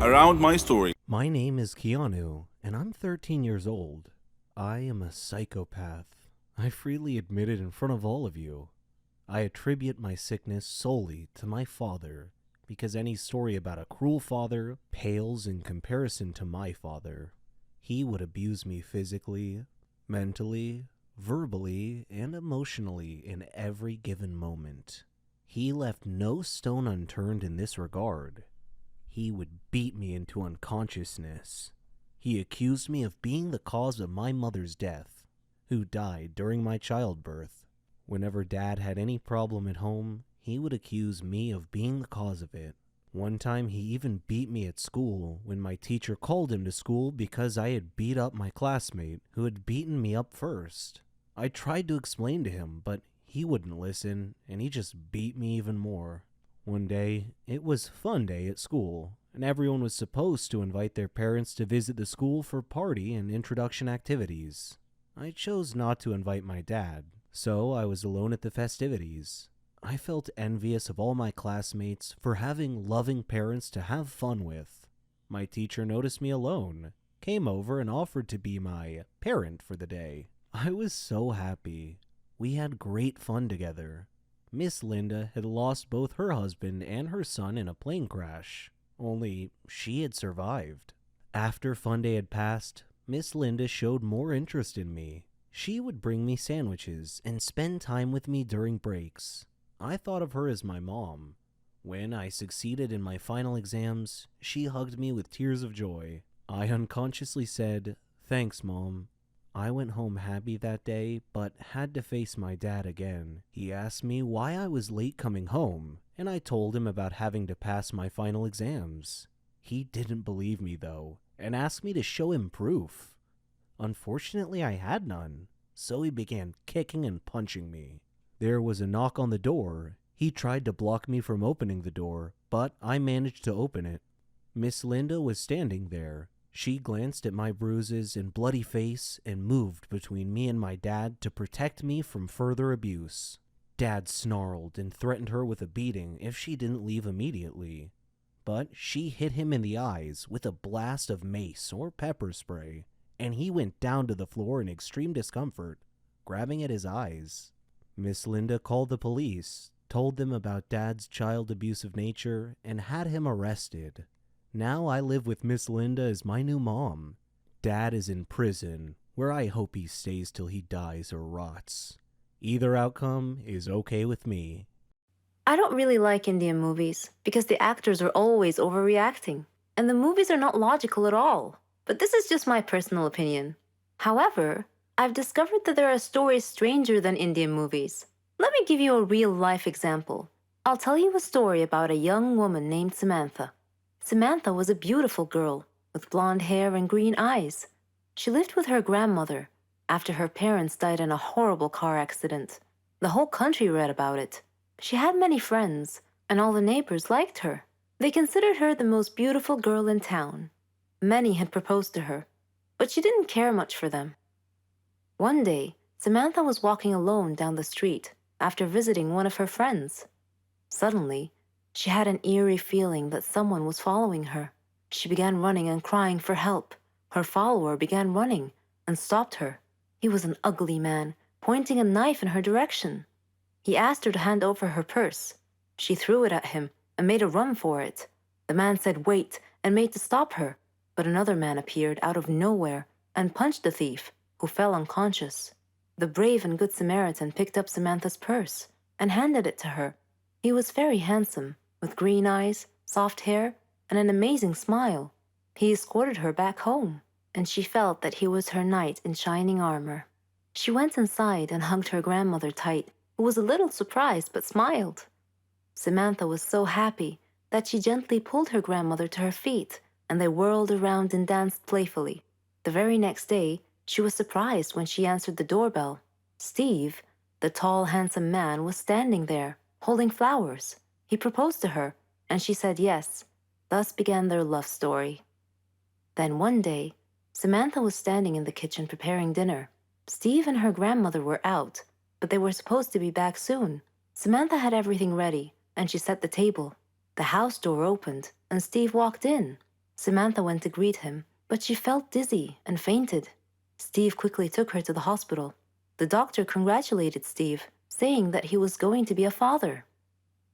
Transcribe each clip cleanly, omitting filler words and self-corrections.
around my story. My name is Keanu, and I'm 13 years old. I am a psychopath. I freely admit it in front of all of you. I attribute my sickness solely to my father, because any story about a cruel father pales in comparison to my father. He would abuse me physically, mentally, verbally, and emotionally in every given moment. He left no stone unturned in this regard. He would beat me into unconsciousness. He accused me of being the cause of my mother's death, who died during my childbirth. Whenever Dad had any problem at home, he would accuse me of being the cause of it. One time he even beat me at school when my teacher called him to school because I had beat up my classmate who had beaten me up first. I tried to explain to him, but he wouldn't listen, and he just beat me even more. One day, it was fun day at school, and everyone was supposed to invite their parents to visit the school for party and introduction activities. I chose not to invite my dad, so I was alone at the festivities. I felt envious of all my classmates for having loving parents to have fun with. My teacher noticed me alone, came over and offered to be my parent for the day. I was so happy. We had great fun together. Miss Linda had lost both her husband and her son in a plane crash, only she had survived. After fun day had passed, Miss Linda showed more interest in me. She would bring me sandwiches and spend time with me during breaks. I thought of her as my mom. When I succeeded in my final exams, she hugged me with tears of joy. I unconsciously said, "Thanks, Mom." I went home happy that day, but had to face my dad again. He asked me why I was late coming home, and I told him about having to pass my final exams. He didn't believe me, though, and asked me to show him proof. Unfortunately, I had none, so he began kicking and punching me. There was a knock on the door. He tried to block me from opening the door, but I managed to open it. Miss Linda was standing there. She glanced at my bruises and bloody face and moved between me and my dad to protect me from further abuse. Dad snarled and threatened her with a beating if she didn't leave immediately. But she hit him in the eyes with a blast of mace or pepper spray, and he went down to the floor in extreme discomfort, grabbing at his eyes. Miss Linda called the police, told them about Dad's child abusive nature, and had him arrested. Now I live with Miss Linda as my new mom. Dad is in prison, where I hope he stays till he dies or rots. Either outcome is okay with me. I don't really like Indian movies because the actors are always overreacting, and the movies are not logical at all. But this is just my personal opinion. However, I've discovered that there are stories stranger than Indian movies. Let me give you a real-life example. I'll tell you a story about a young woman named Samantha. Samantha was a beautiful girl with blonde hair and green eyes. She lived with her grandmother after her parents died in a horrible car accident. The whole country read about it. She had many friends, and all the neighbors liked her. They considered her the most beautiful girl in town. Many had proposed to her, but she didn't care much for them. One day, Samantha was walking alone down the street after visiting one of her friends. Suddenly, she had an eerie feeling that someone was following her. She began running and crying for help. Her follower began running and stopped her. He was an ugly man, pointing a knife in her direction. He asked her to hand over her purse. She threw it at him and made a run for it. The man said wait and made to stop her, but another man appeared out of nowhere and punched the thief, who fell unconscious. The brave and good Samaritan picked up Samantha's purse and handed it to her. He was very handsome, with green eyes, soft hair, and an amazing smile. He escorted her back home, and she felt that he was her knight in shining armor. She went inside and hugged her grandmother tight, who was a little surprised but smiled. Samantha was so happy that she gently pulled her grandmother to her feet, and they whirled around and danced playfully. The very next day, she was surprised when she answered the doorbell. Steve, the tall, handsome man, was standing there, holding flowers. He proposed to her, and she said yes. Thus began their love story. Then one day, Samantha was standing in the kitchen preparing dinner. Steve and her grandmother were out, but they were supposed to be back soon. Samantha had everything ready, and she set the table. The house door opened, and Steve walked in. Samantha went to greet him, but she felt dizzy and fainted. Steve quickly took her to the hospital. The doctor congratulated Steve, saying that he was going to be a father.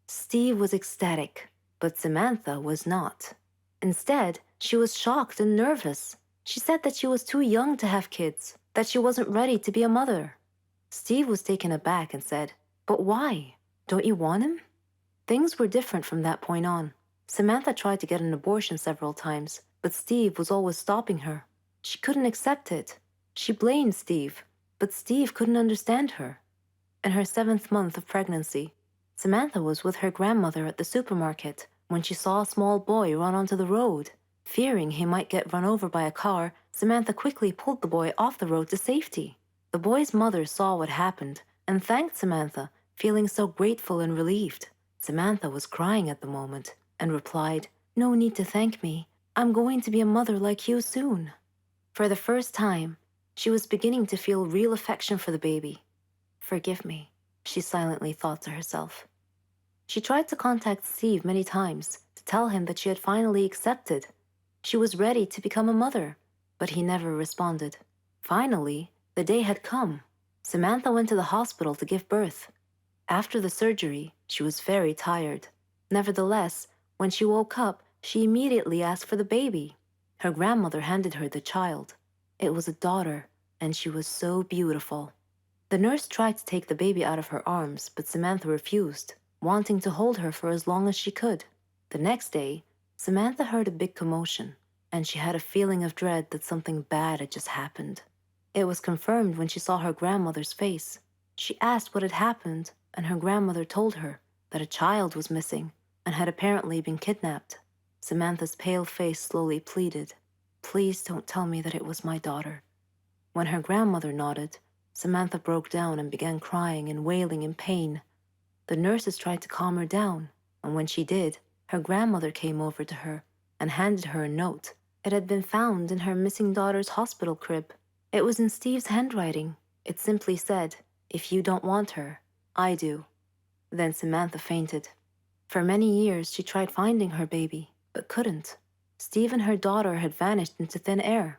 Steve was ecstatic, but Samantha was not. Instead, she was shocked and nervous. She said that she was too young to have kids, that she wasn't ready to be a mother. Steve was taken aback and said, "But why? Don't you want him?" Things were different from that point on. Samantha tried to get an abortion several times, but Steve was always stopping her. She couldn't accept it. She blamed Steve, but Steve couldn't understand her. In her 7th month of pregnancy, Samantha was with her grandmother at the supermarket when she saw a small boy run onto the road. Fearing he might get run over by a car, Samantha quickly pulled the boy off the road to safety. The boy's mother saw what happened and thanked Samantha, feeling so grateful and relieved. Samantha was crying at the moment and replied, "No need to thank me. I'm going to be a mother like you soon." For the first time, she was beginning to feel real affection for the baby. "Forgive me," she silently thought to herself. She tried to contact Steve many times to tell him that she had finally accepted. She was ready to become a mother, but he never responded. Finally, the day had come. Samantha went to the hospital to give birth. After the surgery, she was very tired. Nevertheless, when she woke up, she immediately asked for the baby. Her grandmother handed her the child. It was a daughter, and she was so beautiful. The nurse tried to take the baby out of her arms, but Samantha refused, wanting to hold her for as long as she could. The next day, Samantha heard a big commotion, and she had a feeling of dread that something bad had just happened. It was confirmed when she saw her grandmother's face. She asked what had happened, and her grandmother told her that a child was missing and had apparently been kidnapped. Samantha's pale face slowly pleaded, "Please don't tell me that it was my daughter." When her grandmother nodded, Samantha broke down and began crying and wailing in pain. The nurses tried to calm her down, and when she did, her grandmother came over to her and handed her a note. It had been found in her missing daughter's hospital crib. It was in Steve's handwriting. It simply said, "If you don't want her, I do." Then Samantha fainted. For many years, she tried finding her baby, but couldn't. Steve and her daughter had vanished into thin air.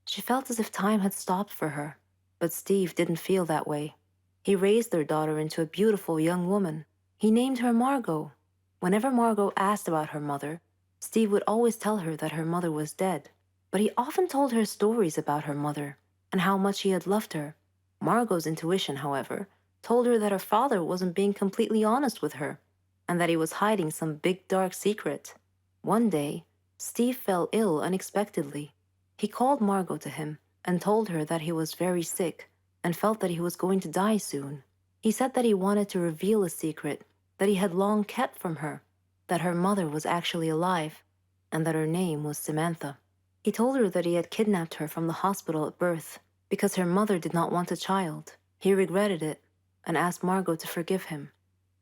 She felt as if time had stopped for her, but Steve didn't feel that way. He raised their daughter into a beautiful young woman. He named her Margot. Whenever Margot asked about her mother, Steve would always tell her that her mother was dead, but he often told her stories about her mother and how much he had loved her. Margot's intuition, however, told her that her father wasn't being completely honest with her, and that he was hiding some big dark secret. One day, Steve fell ill unexpectedly. He called Margot to him and told her that he was very sick and felt that he was going to die soon. He said that he wanted to reveal a secret that he had long kept from her, that her mother was actually alive, and that her name was Samantha. He told her that he had kidnapped her from the hospital at birth because her mother did not want a child. He regretted it and asked Margot to forgive him.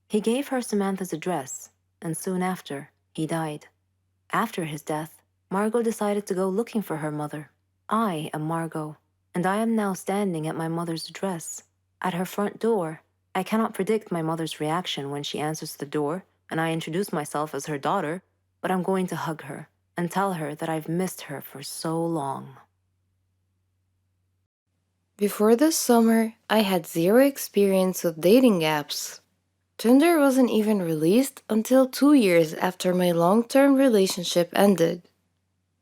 He gave her Samantha's address, and soon after, he died. After his death, Margot decided to go looking for her mother. I am Margot, and I am now standing at my mother's address. At her front door, I cannot predict my mother's reaction when she answers the door and I introduce myself as her daughter, but I'm going to hug her and tell her that I've missed her for so long. Before this summer, I had zero experience with dating apps. Tinder wasn't even released until 2 years after my long-term relationship ended.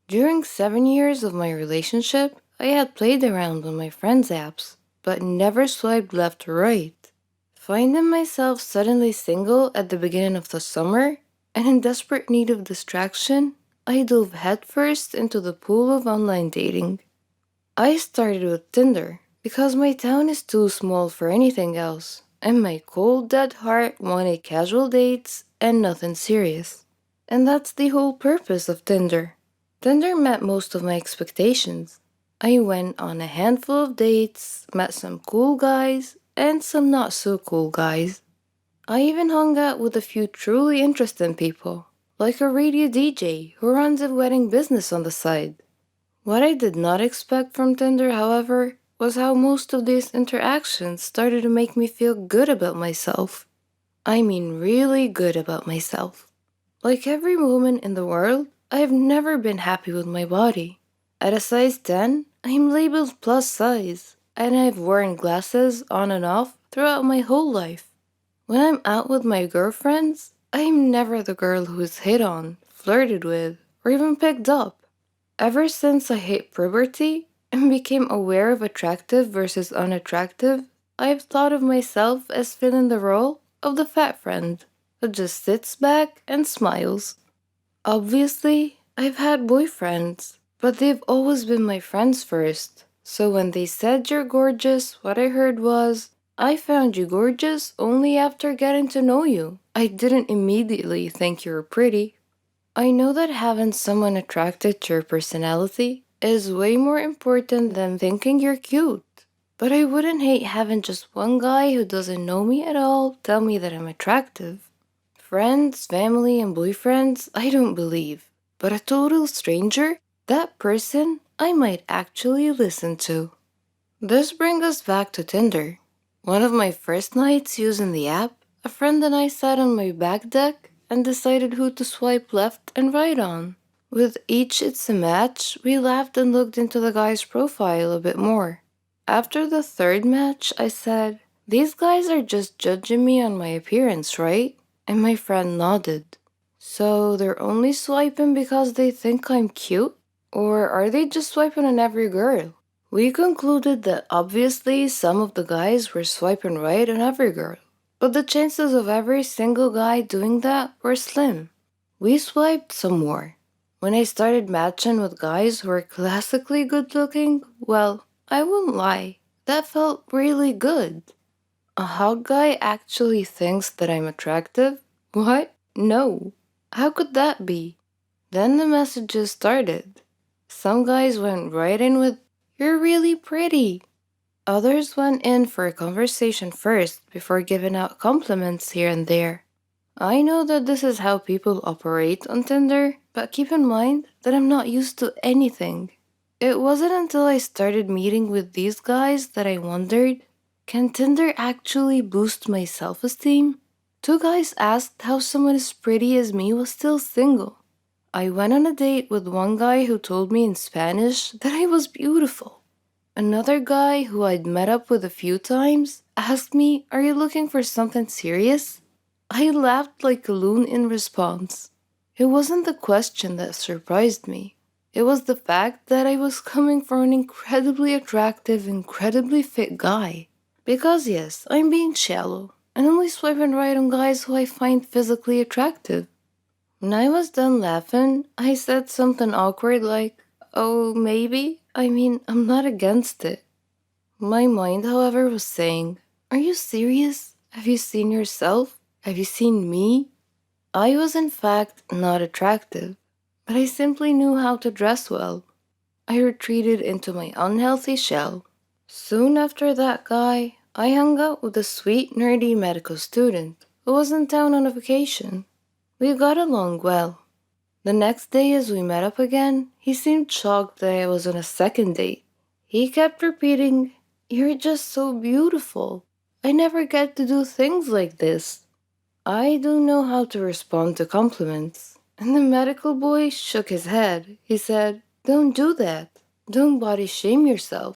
During 7 years of my relationship, I had played around on my friends' apps, but never swiped left or right. Finding myself suddenly single at the beginning of the summer and in desperate need of distraction, I dove headfirst into the pool of online dating. I started with Tinder because my town is too small for anything else, and my cold dead heart wanted casual dates and nothing serious. And that's the whole purpose of Tinder. Tinder met most of my expectations. I went on a handful of dates, met some cool guys, and some not so cool guys. I even hung out with a few truly interesting people, like a radio DJ who runs a wedding business on the side. What I did not expect from Tinder, however, was how most of these interactions started to make me feel good about myself. I mean really good about myself. Like every woman in the world, I've never been happy with my body. At a size 10, I'm labeled plus size, and I've worn glasses on and off throughout my whole life. When I'm out with my girlfriends, I'm never the girl who is hit on, flirted with, or even picked up. Ever since I hit puberty and became aware of attractive versus unattractive, I've thought of myself as filling the role of the fat friend who just sits back and smiles. Obviously, I've had boyfriends, but they've always been my friends first. So when they said you're gorgeous, what I heard was, I found you gorgeous only after getting to know you. I didn't immediately think you were pretty. I know that having someone attracted to your personality is way more important than thinking you're cute. But I wouldn't hate having just one guy who doesn't know me at all tell me that I'm attractive. Friends, family, and boyfriends, I don't believe. But a total stranger, that person I might actually listen to. This brings us back to Tinder. One of my first nights using the app, a friend and I sat on my back deck and decided who to swipe left and right on. With each it's a match, we laughed and looked into the guy's profile a bit more. After the third match, I said, these guys are just judging me on my appearance, right? And my friend nodded. So they're only swiping because they think I'm cute? Or are they just swiping on every girl? We concluded that obviously some of the guys were swiping right on every girl, but the chances of every single guy doing that were slim. We swiped some more. When I started matching with guys who were classically good looking, well, I won't lie, that felt really good. A hot guy actually thinks that I'm attractive? What? No. How could that be? Then the messages started. Some guys went right in with, you're really pretty. Others went in for a conversation first before giving out compliments here and there. I know that this is how people operate on Tinder, but keep in mind that I'm not used to anything. It wasn't until I started meeting with these guys that I wondered, can Tinder actually boost my self-esteem? Two guys asked how someone as pretty as me was still single. I went on a date with one guy who told me in Spanish that I was beautiful. Another guy who I'd met up with a few times asked me, are you looking for something serious? I laughed like a loon in response. It wasn't the question that surprised me. It was the fact that I was coming from an incredibly attractive, incredibly fit guy. Because yes, I'm being shallow and only swiping right on guys who I find physically attractive. When I was done laughing, I said something awkward like, oh, maybe? I mean, I'm not against it. My mind, however, was saying, are you serious? Have you seen yourself? Have you seen me? I was in fact not attractive, but I simply knew how to dress well. I retreated into my unhealthy shell. Soon after that guy, I hung out with a sweet, nerdy medical student who was in town on a vacation. We got along well. The next day, as we met up again, he seemed shocked that I was on a second date. He kept repeating, you're just so beautiful. I never get to do things like this. I don't know how to respond to compliments. And the medical boy shook his head. He said, don't do that. Don't body shame yourself.